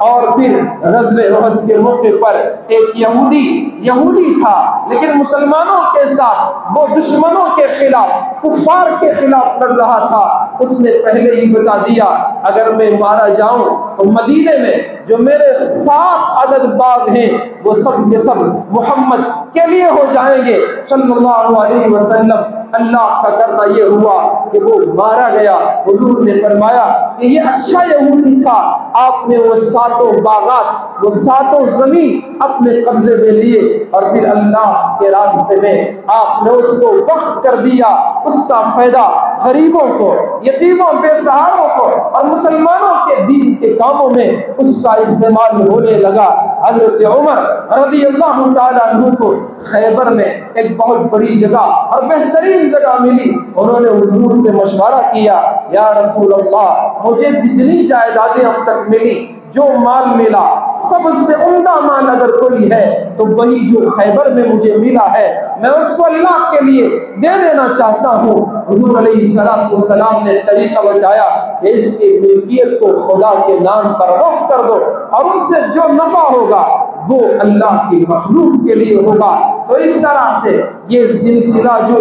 اور پھر غزوہ احد کے موقع پر ایک یہودی تھا، لیکن مسلمانوں کے ساتھ وہ دشمنوں کے خلاف، کفار کے خلاف لڑ رہا تھا۔ اس نے پہلے ہی بتا دیا اگر میں مارا جاؤں تو مدینے میں جو میرے 7 عدد باغ ہیں وہ سب کے سب محمد کے لیے ہو جائیں گے صلی اللہ علیہ وسلم۔ اللہ کا کرنا یہ ہوا کہ وہ مارا گیا۔ حضور نے فرمایا کہ یہ اچھا یہودی تھا، آپ نے وہ 7 باغات، وہ 7 زمین اپنے قبضے میں لیے، اور پھر اللہ کے راستے میں آپ نے اس کو وقف کر دیا۔ اس کا فائدہ غریبوں کو، یتیموں، بے سہاروں کو اور مسلمانوں کے دین کے کاموں میں اس کا استعمال ہونے لگا۔ حضرت عمر رضی اللہ تعالیٰ عنہ کو خیبر میں ایک بہت بڑی جگہ اور بہترین جگہ ملی۔ انہوں نے حضور سے مشورہ کیا، یا رسول اللہ، مجھے جتنی جائیدادیں اب تک ملی، جو مال ملا، سب سے عمدہ مال اگر کوئی ہے تو وہی جو خیبر میں مجھے ملا ہے، میں اس کو اللہ کے لیے دے دینا چاہتا ہوں۔ حضور علیہ السلام نے طریقہ بتایا کہ اس کی ملکیت کو خدا کے نام پر وقف کر دو، اور اس سے جو نفع ہوگا وہ اللہ کی مخلوق کے لیے ہوگا۔ تو اس طرح سے یہ سلسلہ جو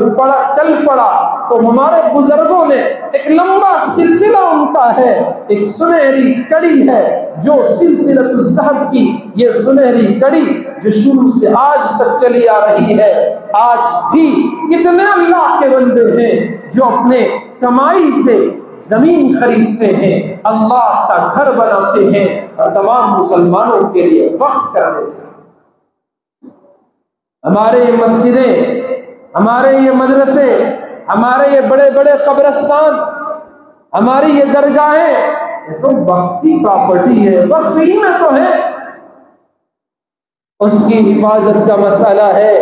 چل پڑا، تو ہمارے بزرگوں نے ایک لمبا سلسلہ ان کا ہے، ایک سنہری کڑی ہے جو سلسلۃ الذہب کی یہ سنہری کڑی جو شروع سے آج تک چلی آ رہی ہے۔ آج بھی کتنے اللہ کے بندے ہیں جو اپنے کمائی سے زمین خریدتے ہیں، اللہ کا گھر بناتے ہیں اور تمام مسلمانوں کے لیے وقف کر دیتے ہیں۔ ہمارے یہ مسجدیں، ہمارے یہ مدرسے، ہمارے یہ بڑے بڑے قبرستان، ہماری یہ درگاہیں، یہ تو وقف کی پراپرٹی ہے، وقف ہی میں تو ہے۔ اس کی حفاظت کا مسئلہ ہے،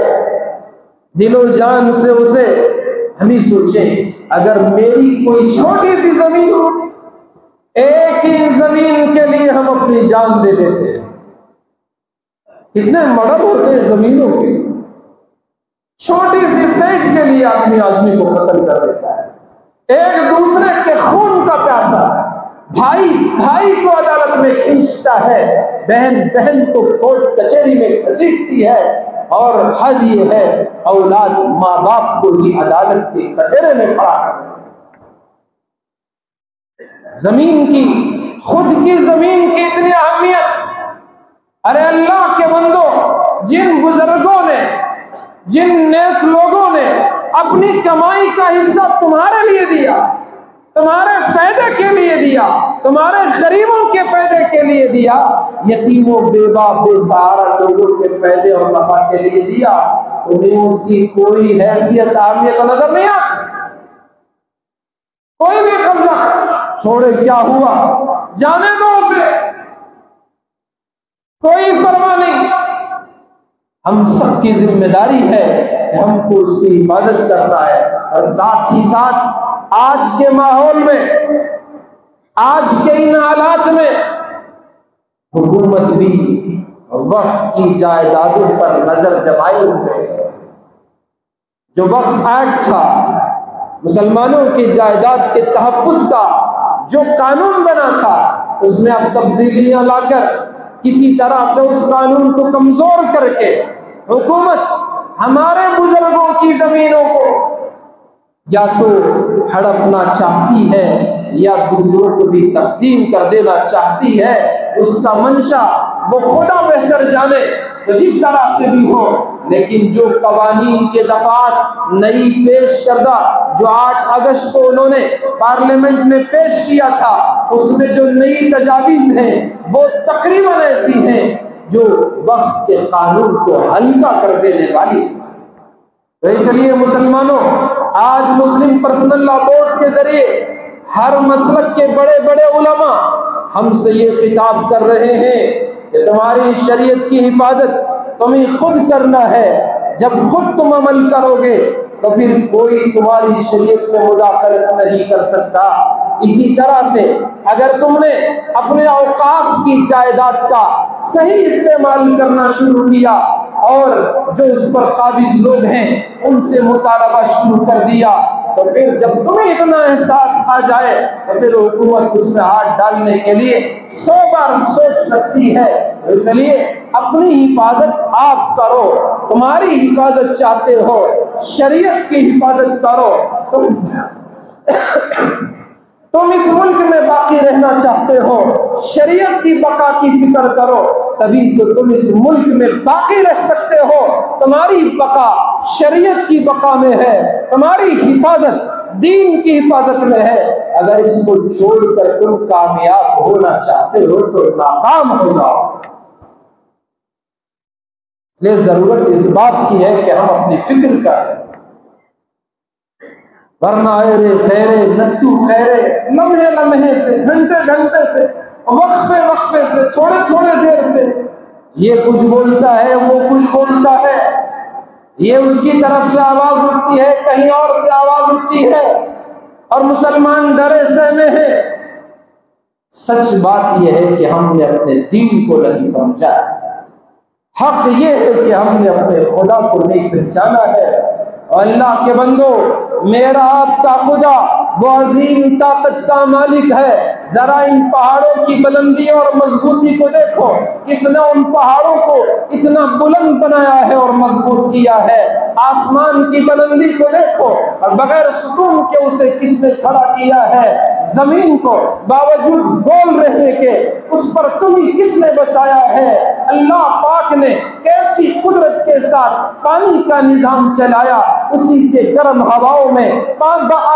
دل و جان سے اسے ہم ہی سوچیں، اگر میری کوئی چھوٹی سی زمین ہو، ایک ہی زمین کے لیے ہم اپنی جان دے دیتے ہیں۔ کتنے مرڈر ہوتے ہیں زمینوں کے، چھوٹی سی سینٹ کے لیے آدمی کو قتل کر دیتا ہے۔ ایک دوسرے کے خون کا پیاسا، بھائی بھائی کو عدالت میں کھینچتا ہے، بہن بہن کو کورٹ کچہری میں گھسیٹتی ہے، اور حد یہ ہے اولاد ماں باپ کو ہی عدالت کے کٹہرے میں کھڑا کر زمین کی، خود کی زمین کی اتنی اہمیت۔ ارے اللہ کے بندو، جن بزرگوں نے، جن نیک لوگوں نے اپنی کمائی کا حصہ تمہارے لیے دیا، تمہارے فائدے کے لیے دیا، تمہارے غریبوں کے فائدے کے لیے دیا، یتیموں بیوہ بے سہارا لوگوں کے فائدے اور نفع کے لیے دیا، تمہیں اس کی کوئی حیثیت اہمیت نظر نہیں آتی؟ کوئی بھی قبضہ چھوڑے کیا ہوا، جانے دو اسے، کوئی پرواہ نہیں۔ ہم سب کی ذمہ داری ہے کہ ہم کو اس کی حفاظت کرنا ہے، اور ساتھ ہی ساتھ آج کے ماحول میں، آج کے ان حالات میں حکومت بھی وقف کی جائیدادوں پر نظر جمائے ہوئے ہے۔ جو وقف ایکٹ تھا، مسلمانوں کی جائیداد کے تحفظ کا جو قانون بنا تھا، اس میں اب تبدیلیاں لا کر کسی طرح سے اس قانون کو کمزور کر کے حکومت ہمارے بزرگوں کی زمینوں کو یا تو ہڑپنا چاہتی ہے یا دوسروں کو بھی تقسیم کر دینا چاہتی ہے۔ اس کا منشا وہ خدا بہتر جانے، تو جس طرح سے بھی ہو، لیکن جو قوانین کے دفعات نئی پیش کردہ جو 8 اگست کو انہوں نے پارلیمنٹ میں پیش کیا تھا، اس میں جو نئی تجاویز ہیں وہ تقریباً ایسی ہیں جو وقف کے قانون کو ہلکا کر دینے والی۔ تو اس لیے مسلمانوں، آج مسلم پرسنل لا بورڈ کے ذریعے ہر مسلک کے بڑے بڑے علماء ہم سے یہ خطاب کر رہے ہیں کہ تمہاری شریعت کی حفاظت تمہیں خود کرنا ہے۔ جب خود تم عمل کرو گے تو پھر کوئی تمہاری شریعت میں مداخلت نہیں کر سکتا۔ اسی طرح سے اگر تم نے اپنے اوقاف کی جائیداد کا صحیح استعمال کرنا شروع کیا اور جو اس پر قابض لوگ ہیں ان سے مطالبہ شروع کر دیا، تو پھر جب تمہیں اتنا احساس آ جائے تو پھر حکومت اس میں ہاتھ ڈالنے کے لیے 100 بار سوچ سکتی ہے۔ اس لیے اپنی حفاظت آپ کرو، تمہاری حفاظت چاہتے ہو، شریعت کی حفاظت کرو، تم اس ملک میں باقی رہنا چاہتے ہو، شریعت کی بقا کی فکر کرو، تبھی تو تم اس ملک میں باقی رہ سکتے ہو۔ تمہاری بقا شریعت کی بقا میں ہے، تمہاری حفاظت دین کی حفاظت میں ہے۔ اگر اس کو چھوڑ کر تم کامیاب ہونا چاہتے ہو تو ناکام ہو جاؤ۔ اس لیے ضرورت اس بات کی ہے کہ ہم اپنی فکر کریں، ورنہ ایرے خیرے نتو خیرے لمحے لمحے سے، گھنٹے گھنٹے سے، وقفے وقفے سے، تھوڑے تھوڑے دیر سے یہ کچھ بولتا ہے، وہ کچھ بولتا ہے، یہ اس کی طرف سے آواز اٹھتی ہے، کہیں اور سے آواز اٹھتی ہے، اور مسلمان ڈرے سہمے ہیں۔ سچ بات یہ ہے کہ ہم نے اپنے دین کو نہیں سمجھا، حق یہ ہے کہ ہم نے اپنے خدا کو نہیں پہچانا ہے۔ اور اللہ کے بندو، میرا آپ کا خدا وہ عظیم طاقت کا مالک ہے۔ ذرا ان پہاڑوں کی بلندی اور مضبوطی کو دیکھو، کس نے ان پہاڑوں کو اتنا بلند بنایا ہے اور مضبوط کیا ہے۔ آسمان کی بلندی کو دیکھو اور بغیر ستون کے اسے کس نے کھڑا کیا ہے۔ زمین کو باوجود گول رہنے کے اس پر تمہیں کس نے بسایا ہے؟ اللہ پاک نے کیسی قدرت کے ساتھ پانی کا نظام چلایا، اسی سے گرم ہواؤں میں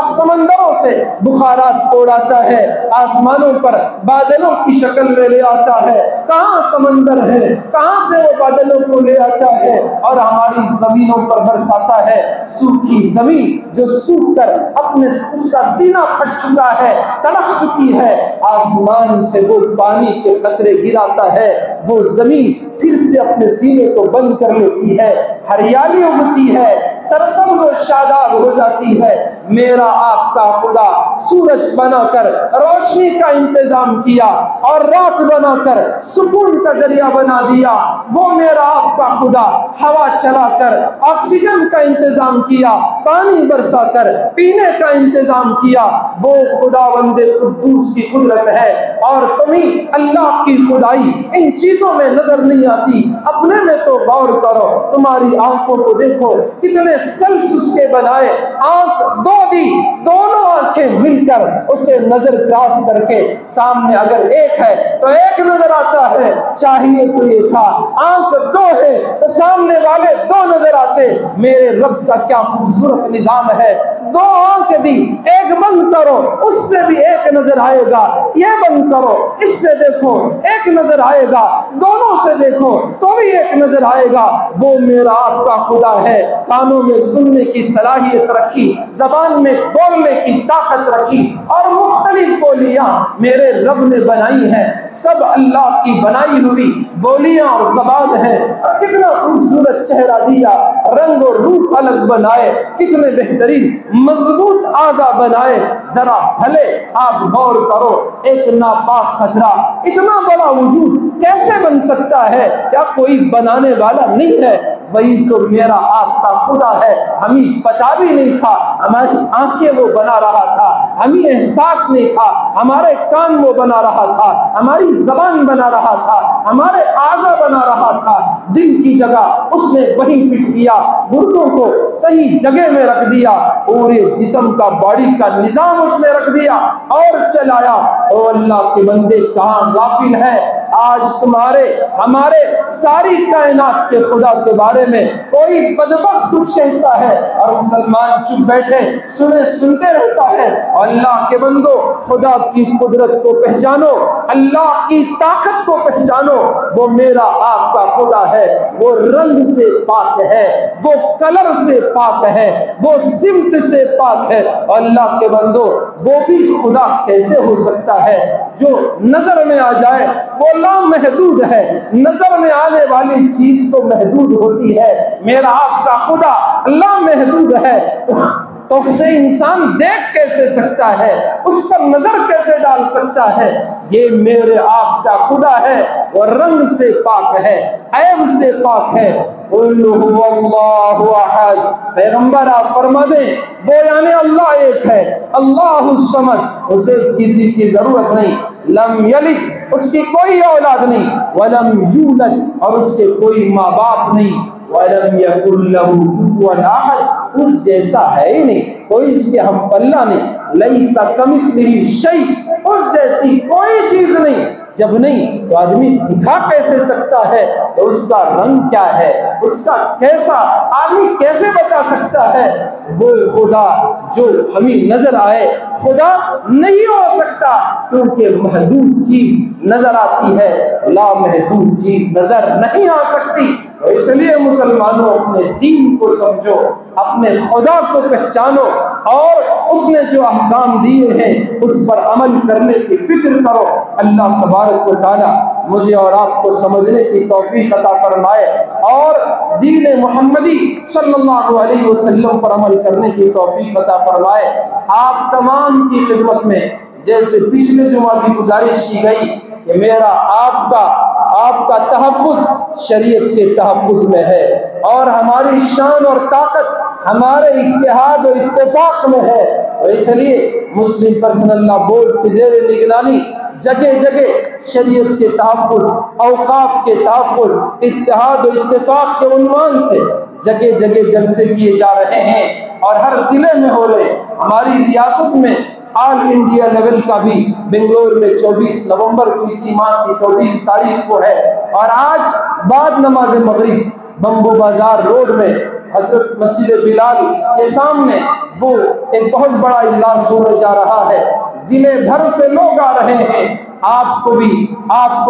سمندروں سے بخارات اڑاتا ہے، آسمانوں پر بادلوں کی شکل میں لے آتا ہے۔ کہاں سمندر ہے، کہاں سے وہ بادلوں کو لے آتا ہے اور ہماری زمینوں پر برساتا ہے۔ سوکھی زمین جو سوکھ کر اپنے اس کا سینہ پھٹ چکا ہے، تڑپ چکی ہے، آسمان سے وہ پانی کے قطرے گراتا ہے، وہ زمین پھر سے اپنے سینے کو بند کر لیتی ہے، ہریالی اگتی ہے، سرسبز و شاداب ہو جاتی ہے۔ میرا آپ کا خدا سورج بنا کر روشنی کا انتظام کیا اور رات بنا کر سکون کا ذریعہ بنا دیا، وہ میرا آپ کا خدا ہوا چلا کر آکسیجن کا انتظام کیا، پانی برسا کر پینے کا انتظام کیا، وہ خداوند قدوس کی قدرت ہے۔ اور تمہیں اللہ کی خدائی ان چیزوں میں نظر نہیں آتی، اپنے میں تو غور کرو، تمہاری آنکھوں کو دیکھو کتنے سلس اس کے بنائے، آنکھ دو دی، دونوں آنکھیں مل کر اسے نظر کراس کر کے سامنے اگر ایک ہے تو ایک نظر آتا ہے، چاہیے تو یہ تھا آنکھ دو ہے تو سامنے والے دو نظر آتے۔ میرے رب کا کیا خوبصورت نظام ہے، دو آنکھ دی، ایک بند کرو اس سے بھی ایک نظر آئے گا، یہ بند کرو اس سے دیکھو ایک نظر آئے گا، دونوں سے دیکھو تو بھی ایک نظر آئے گا۔ وہ میرا آپ کا خدا ہے، کانوں میں سننے کی صلاحیت رکھی، زبان میں بولنے کی طاقت رکھی، اور مختلف بولیاں میرے رب نے بنائی ہیں، سب اللہ کی بنائی ہوئی بولیاں اور زبان ہیں۔ اور کتنا خوبصورت چہرہ دیا، رنگ اور روپ الگ بنائے، کتنے بہترین مضبوط اعضاء بنائے۔ ذرا بھلے آپ غور کرو، ایک ناپاک خطرہ اتنا بڑا وجود کیسے بن سکتا ہے؟ کیا کوئی بنانے والا نہیں ہے؟ وہی تو میرا آپ کا خدا ہے، ہمیں پتا بھی نہیں تھا، ہماری آنکھیں وہ بنا رہا تھا، ہمیں احساس نہیں تھا، ہمارے کان وہ بنا رہا تھا، ہماری زبان بنا رہا تھا، ہمارے اعضاء بنا رہا تھا، دل کی جگہ اس نے وہی فٹ کیا، گردوں کو صحیح جگہ میں رکھ دیا، پورے جسم کا باڈی کا نظام اس میں رکھ دیا اور چلایا۔ او اللہ کے بندے کہاں غافل ہے؟ آج تمہارے ہمارے ساری کائنات کے خدا کے بارے میں کوئی بدبخت کچھ کہتا ہے اور مسلمان چپ بیٹھے سنتے رہتا ہے۔ اللہ کے بندو، خدا کی قدرت کو پہچانو، اللہ کی طاقت کو پہچانو، وہ میرا آپ کا خدا ہے، وہ رنگ سے پاک ہے، وہ کلر سے پاک ہے، وہ سمت سے پاک ہے۔ اللہ کے بندو، وہ بھی خدا کیسے ہو سکتا ہے جو نظر میں آ جائے؟ وہ لامحدود ہے، نظر میں آنے والی چیز تو محدود ہوتی ہے، میرا آپ کا خدا لامحدود ہے، تو اسے انسان دیکھ کیسے سکتا ہے، اس پر نظر کیسے ڈال سکتا ہے؟ یہ میرے آپ کا خدا ہے، وہ رنگ سے پاک ہے، عیب سے پاک ہے۔ قل هو اللہ احد، پیغمبر آپ فرما دیں وہ یعنی اللہ ایک ہے، اللہ الصمد، اسے کسی کی ضرورت نہیں، لم یلد، اس کی کوئی اولاد نہیں، ولم یولد، اور اس کے کوئی ماں باپ نہیں، ولم یکن لہ کفوا احد، اس جیسا ہے ہی نہیں، کوئی اس کے ہم پلہ نہیں، لیس کمثلہ شیء، اس جیسی کوئی چیز نہیں۔ جب نہیں تو آدمی دکھا کیسے سکتا ہے؟ تو اس کا رنگ کیا ہے، اس کا کیسا، آدمی کیسے بتا سکتا ہے؟ وہ خدا جو ہمیں نظر آئے خدا نہیں ہو سکتا، کیونکہ محدود چیز نظر آتی ہے، لامحدود چیز نظر نہیں آ سکتی۔ اس لیے مسلمانوں، اپنے دین کو سمجھو، اپنے خدا کو پہچانو، اور اس نے جو احکام دیے ہیں اس پر عمل کرنے کی فکر کرو۔ اللہ تبارک و تعالی مجھے اور آپ کو سمجھنے کی توفیق عطا فرمائے، اور دین محمدی صلی اللہ علیہ وسلم پر عمل کرنے کی توفیق عطا فرمائے۔ آپ تمام کی خدمت میں جیسے پچھلے جمعہ بھی گزارش کی گئی کہ میرا آپ کا تحفظ شریعت کے تحفظ میں ہے، اور ہماری شان اور طاقت ہمارے اتحاد اور اتفاق میں ہے، اور اس لیے مسلم پرسنل لا بورڈ کی زیر نگرانی جگہ جگہ شریعت کے تحفظ، اوقاف کے تحفظ، اتحاد و اتفاق کے عنوان سے جگہ جگہ جلسے کیے جا رہے ہیں، اور ہر ضلع میں ہو رہے۔ ہماری ریاست میں آل انڈیا لیول کا بھی بنگلور میں 24 نومبر کو اسی ماہ کی 24 تاریخ کو ہے، اور آج بعد نماز مغرب بمبو بازار روڈ میں حضرت مسجد بلال کے سامنے وہ ایک بہت بڑا اجلاس ہونے جا رہا ہے۔ ضلع بھر سے لوگ آ رہے ہیں۔ آپ کو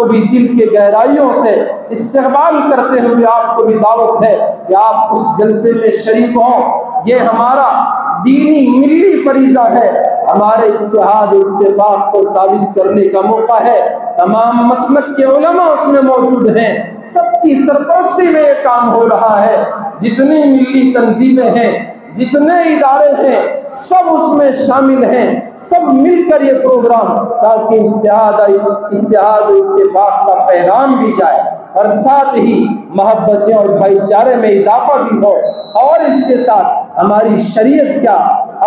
بھی دل کے گہرائیوں سے استقبال کرتے ہوئے آپ کو بھی دعوت ہے کہ آپ اس جلسے میں شریک ہوں۔ یہ ہمارا دینی ملی فریضہ ہے، ہمارے اتحاد و اتفاق کو ثابت کرنے کا موقع ہے۔ تمام مسلک کے علماء اس میں موجود ہیں، سب کی سرپرستی میں یہ کام ہو رہا ہے۔ جتنی ملی تنظیمیں ہیں، جتنے ادارے ہیں، سب اس میں شامل ہیں، سب مل کر یہ پروگرام، تاکہ اتحاد و اتفاق کا پیغام بھی جائے اور ساتھ ہی محبتیں اور بھائی چارے میں اضافہ بھی ہو، اور اس کے ساتھ ہماری شریعت کیا،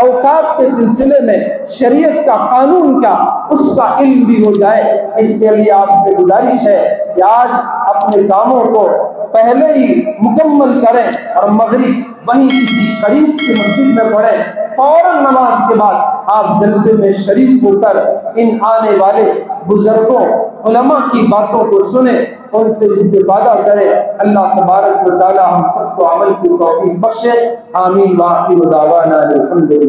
اوقاف کے سلسلے میں شریعت کا قانون کیا، اس کا علم بھی ہو جائے۔ اس کے لیے آپ سے گزارش ہے کہ آج اپنے کاموں کو پہلے ہی مکمل کریں اور مغرب وہیں کسی قریب کی مسجد میں پڑھیں، فوراً نماز کے بعد آپ جلسے میں شریک ہو کر ان آنے والے بزرگوں علماء کی باتوں کو سنیں، ان سے استفادہ کریں۔ اللہ تبارک و تعالی ہم سب کو عمل کی توفیق بخشے۔ آمین۔ وآخر دعوانا الحمدللہ۔